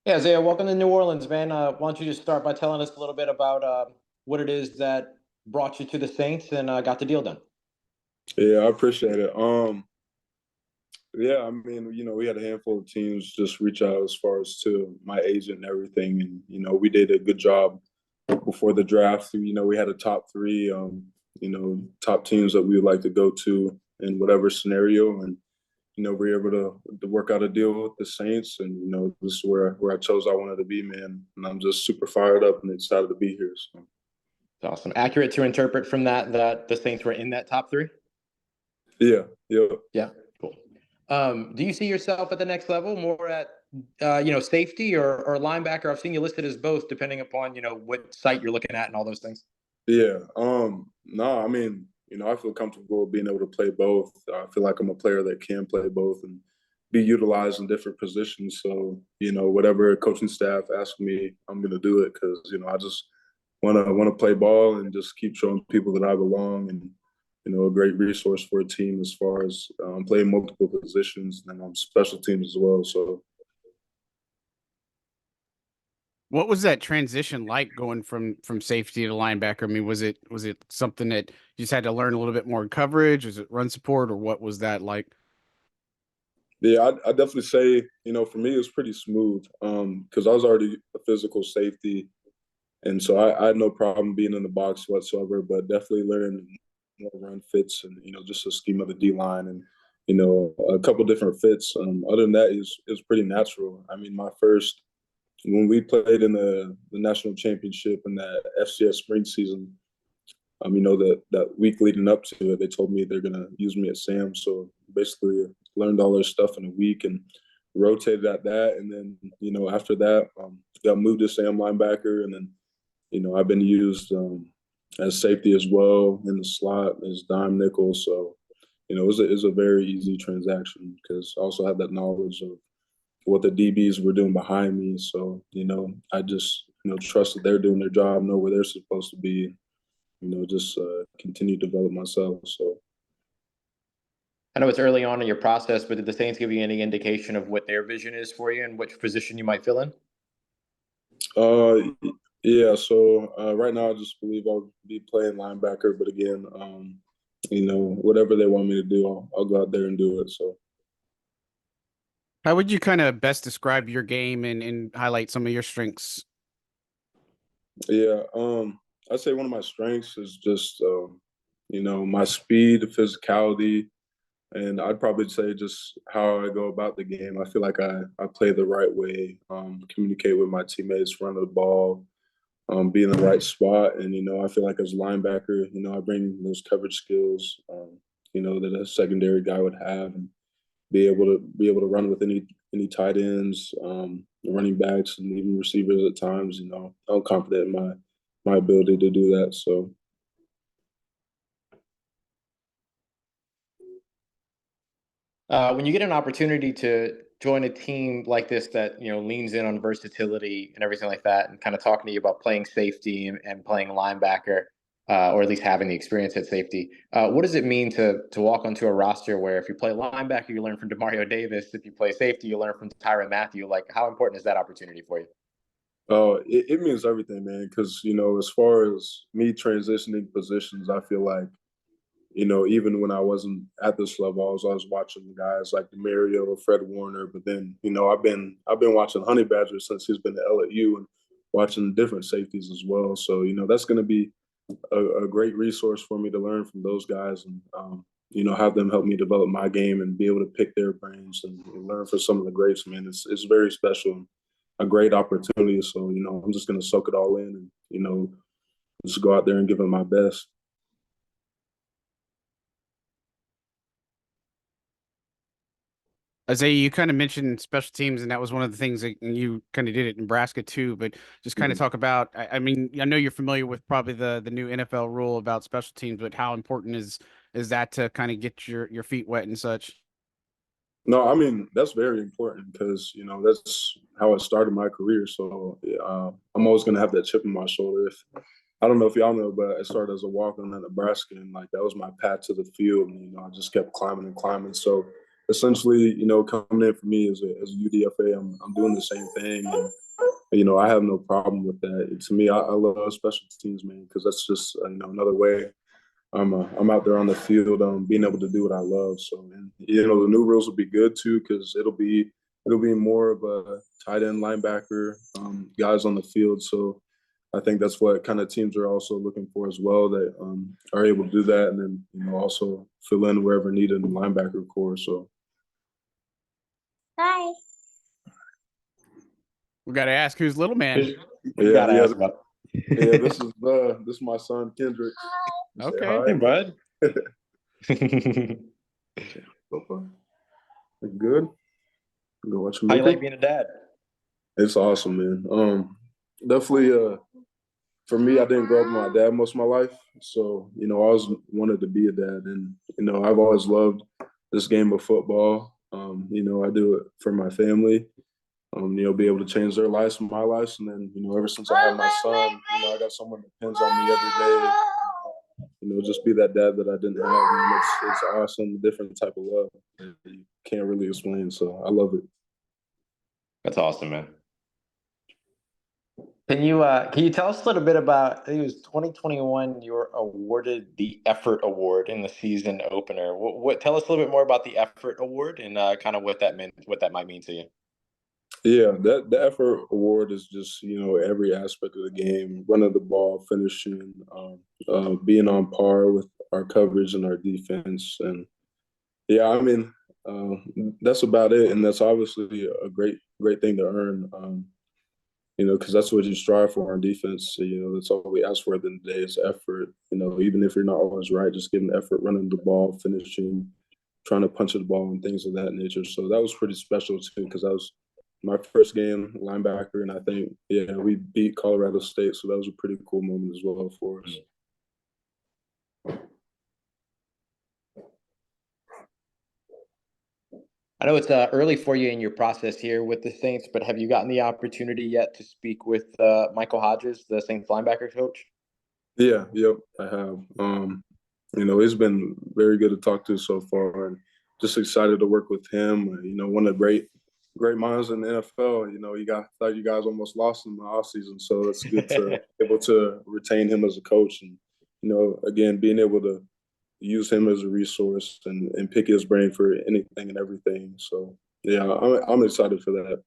Yeah, Isaiah, welcome to New Orleans, man. Why don't you just start by telling us a little bit about what it is that brought you to the Saints and got the deal done? Yeah, I appreciate it. Yeah, I mean, we had a handful of teams just reach out as far as to my agent and everything, and we did a good job before the draft. We had a top three, top teams that we would like to go to in whatever scenario, and we were able to work out a deal with the Saints, and this is where I chose I wanted to be, man, and I'm just super fired up and excited to be here. So. It's awesome. Accurate to interpret from that the Saints were in that top three? Yeah, yeah. Yeah, cool. Do you see yourself at the next level more at safety or linebacker? I've seen you listed as both, depending upon what site you're looking at and all those things. Yeah. No, I mean, I feel comfortable being able to play both. I feel like I'm a player that can play both and be utilized in different positions. So, whatever coaching staff asks me, I'm gonna do it because, I just wanna play ball and just keep showing people that I belong and, a great resource for a team as far as playing multiple positions and on special teams as well. So what was that transition like going from safety to linebacker? I mean, was it something that you just had to learn a little bit more coverage? Was it run support, or what was that like? Yeah, I definitely say, for me, it was pretty smooth because I was already a physical safety. And so I had no problem being in the box whatsoever, but definitely learning more run fits and, just the scheme of the D line and, a couple different fits. Other than that, is pretty natural. I mean, when we played in the national championship in that FCS spring season, that week leading up to it, they told me they're going to use me at Sam. So basically learned all their stuff in a week and rotated at that. And then, after that, got moved to Sam linebacker. And then, I've been used as safety as well in the slot as dime nickel. So, it was a very easy transaction because I also had that knowledge of what the DBs were doing behind me. So, I just, trust that they're doing their job, know where they're supposed to be, just continue to develop myself. So I know it's early on in your process, but did the Saints give you any indication of what their vision is for you and which position you might fill in? Yeah. So right now, I just believe I'll be playing linebacker. But again, whatever they want me to do, I'll go out there and do it. So. How would you kind of best describe your game and highlight some of your strengths? Yeah, I'd say one of my strengths is just, my speed, physicality, and I'd probably say just how I go about the game. I feel like I play the right way, communicate with my teammates, run the ball, be in the right spot. And, I feel like as a linebacker, I bring those coverage skills, that a secondary guy would have and be able to run with any tight ends, running backs, and even receivers at times. I'm confident in my ability to do that. So. When you get an opportunity to join a team like this that leans in on versatility and everything like that, and kind of talking to you about playing safety and playing linebacker, or at least having the experience at safety, what does it mean to walk onto a roster where if you play linebacker, you learn from Demario Davis, if you play safety, you learn from Tyrann Mathieu? Like, how important is that opportunity for you? It means everything, man. Because as far as me transitioning positions, I feel like even when I wasn't at this level, I was always watching guys like Mario, Fred Warner. But then, I've been watching Honey Badger since he's been at LAU and watching different safeties as well. So, that's going to be a great resource for me to learn from those guys and, have them help me develop my game and be able to pick their brains and learn from some of the greats, man. It's very special, a great opportunity. So, I'm just going to soak it all in and, just go out there and give it my best. Isaiah, you kind of mentioned special teams, and that was one of the things that you kind of did at Nebraska too. But just kind of talk about, I mean, I know you're familiar with probably the new NFL rule about special teams, but how important is that to kind of get your feet wet and such? No, I mean, that's very important because, that's how I started my career. So I'm always going to have that chip on my shoulder. I don't know if y'all know, but I started as a walk-on at Nebraska, and like that was my path to the field. And, I just kept climbing and climbing. So, essentially, coming in for me as a UDFA, I'm doing the same thing, and I have no problem with that. To me, I love special teams, man, because that's just another way I'm out there on the field, being able to do what I love. So, and the new rules will be good too, because it'll be more of a tight end, linebacker, guys on the field. So, I think that's what kind of teams are also looking for as well, that are able to do that, and then also fill in wherever needed in the linebacker core. So. Hi. We got to ask who's little man. You gotta ask about. Yeah, this is my son Kendrick. Okay. Hey, bud. So far, good. Go watch a How movie. you like being a dad? It's awesome, man. Definitely. For me, I didn't grow up with my dad most of my life, so I always wanted to be a dad, and I've always loved this game of football. I do it for my family. Be able to change their lives and my life. And then, ever since I had my son, I got someone that depends on me every day. Just be that dad that I didn't have. Man. It's awesome, different type of love that you can't really explain. So I love it. That's awesome, man. Can you tell us a little bit about, I think it was 2021, you were awarded the Effort Award in the season opener. What tell us a little bit more about the Effort Award and kind of what that might mean to you. Yeah, the effort award is just every aspect of the game: running the ball, finishing, being on par with our coverage and our defense, and yeah, I mean that's about it. And that's obviously a great thing to earn, because that's what you strive for on defense. So, that's all we ask for at the end of the day is effort. Even if you're not always right, just giving effort, running the ball, finishing, trying to punch the ball, and things of that nature. So that was pretty special too, because that was my first game linebacker, and I think we beat Colorado State, so that was a pretty cool moment as well for us. I know it's early for you in your process here with the Saints, but have you gotten the opportunity yet to speak with Michael Hodges, the Saints linebacker coach? Yeah, yep, I have. He's been very good to talk to so far, and just excited to work with him. One of the great minds in the NFL. Thought you guys almost lost him in the offseason, so it's good to be able to retain him as a coach, and again, being able to use him as a resource and pick his brain for anything and everything. So yeah, I'm excited for that.